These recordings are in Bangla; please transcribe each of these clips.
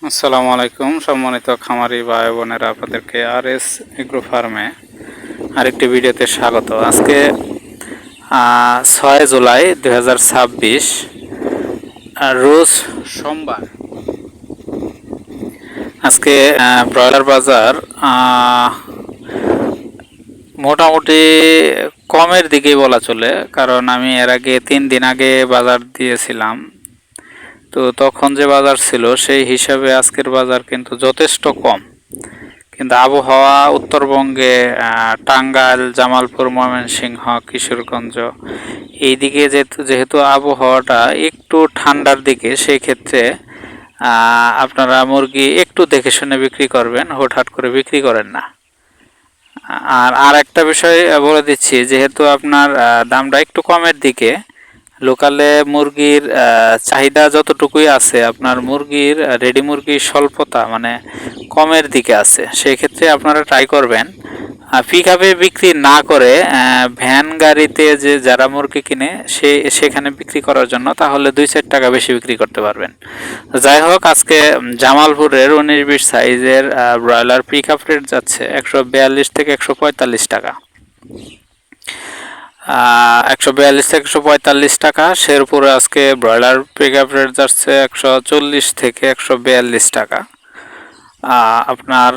আসসালামু আলাইকুম সম্মানিত খামারি ভাই বোনেরা, আপনাদেরকে RS এগ্রো ফার্মে আরেকটি ভিডিওতে স্বাগত। আজকে 6 জুলাই 2026 রোজ সোমবার। আজকে ব্রয়লার বাজার মোটামুটি কমের দিকেই বলা চলে, কারণ আমি এর আগে 3 দিন আগে বাজার দিয়েছিলাম। তো তখন যে বাজার ছিল সেই হিসাবে আজকের বাজার কিন্তু যথেষ্ট কম। কিন্তু আবহাওয়া উত্তরবঙ্গে টাঙ্গাইল, জামালপুর, ময়মনসিংহ, কিশোরগঞ্জ এইদিকে যেহেতু আবহাওয়াটা একটু ঠান্ডার দিকে, সেই ক্ষেত্রে আপনারা মুরগি একটু দেখে শুনে বিক্রি করবেন, হুটহাট করে বিক্রি করেন না। আর একটা বিষয় বলে দিচ্ছি, যেহেতু আপনার দামটা একটু কমের দিকে, লোকালে মুরগির চাহিদা যতটুকুই আছে, আপনার মুরগির রেডি মুরগির স্বল্পতা মানে কমের দিকে আছে। সেই ক্ষেত্রে আপনারা ট্রাই করবেন পিক আপে বিক্রি না করে ভ্যান গাড়িতে যে যারা মুরগি কিনে সেখানে বিক্রি করার জন্য, তাহলে 2-4 টাকা বেশি বিক্রি করতে পারবেন। যাই হোক, আজকে জামালপুরের 19-20 সাইজের ব্রয়লার পিক আপ রেট যাচ্ছে 142 থেকে 145 টাকা। 142 থেকে 145 টাকা। শেরপুরে আজকে ব্রয়লার পিক আপ রেট যাচ্ছে 140 থেকে 142 টাকা। আপনার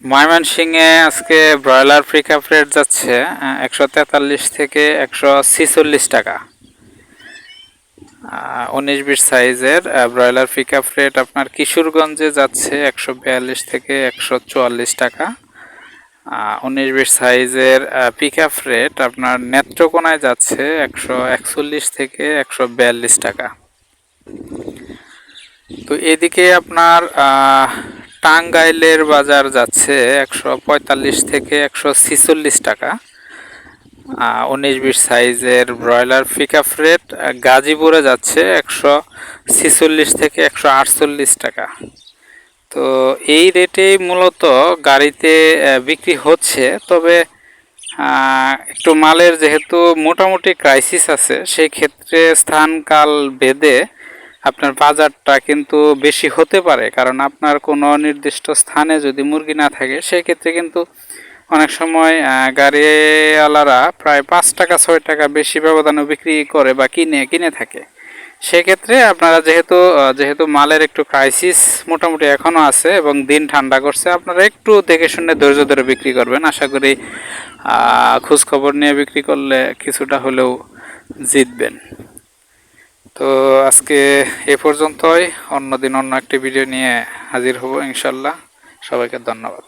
ময়মনসিংহে আজকে ব্রয়লার পিক আপ রেট যাচ্ছে 143 থেকে 146 টাকা। 19-20 সাইজের ব্রয়লার পিক আপ রেট আপনার কিশোরগঞ্জে যাচ্ছে 142 থেকে 144 টাকা। 19-20 সাইজের পিক আপ রেট আপনার নেত্রকোনায় যাচ্ছে 141 থেকে 142 টাকা। তো এদিকে আপনার টাঙ্গাইলের বাজার যাচ্ছে 145 থেকে 146 টাকা। 19-20 সাইজের ব্রয়লার পিক আপ রেট গাজীপুরে যাচ্ছে 146 থেকে 148 টাকা। তো এই রেটেই মূলত গাড়িতে বিক্রি হচ্ছে। তবে একটু মালের যেহেতু মোটামুটি ক্রাইসিস আছে, সেই ক্ষেত্রে স্থান কাল ভেদে আপনার বাজারটা কিন্তু বেশি হতে পারে। কারণ আপনার কোনো নির্দিষ্ট স্থানে যদি মুরগি না থাকে, সেই ক্ষেত্রে কিন্তু অনেক সময় গাড়িওয়ালারা প্রায় 5 টাকা 6 টাকা বেশি ব্যবধানে বিক্রি করে বা কিনে থাকে। সেক্ষেত্রে আপনারা যেহেতু মালের একটু ক্রাইসিস মোটামুটি এখনও আছে এবং দিন ঠান্ডা করছে, আপনারা একটু দেখে শুনে ধৈর্য ধরে বিক্রি করবেন। আশা করি খোঁজখবর নিয়ে বিক্রি করলে কিছুটা হলেও জিতবেন। তো আজকে এ পর্যন্তই। অন্যদিন অন্য একটি ভিডিও নিয়ে হাজির হব ইনশাল্লাহ। সবাইকে ধন্যবাদ।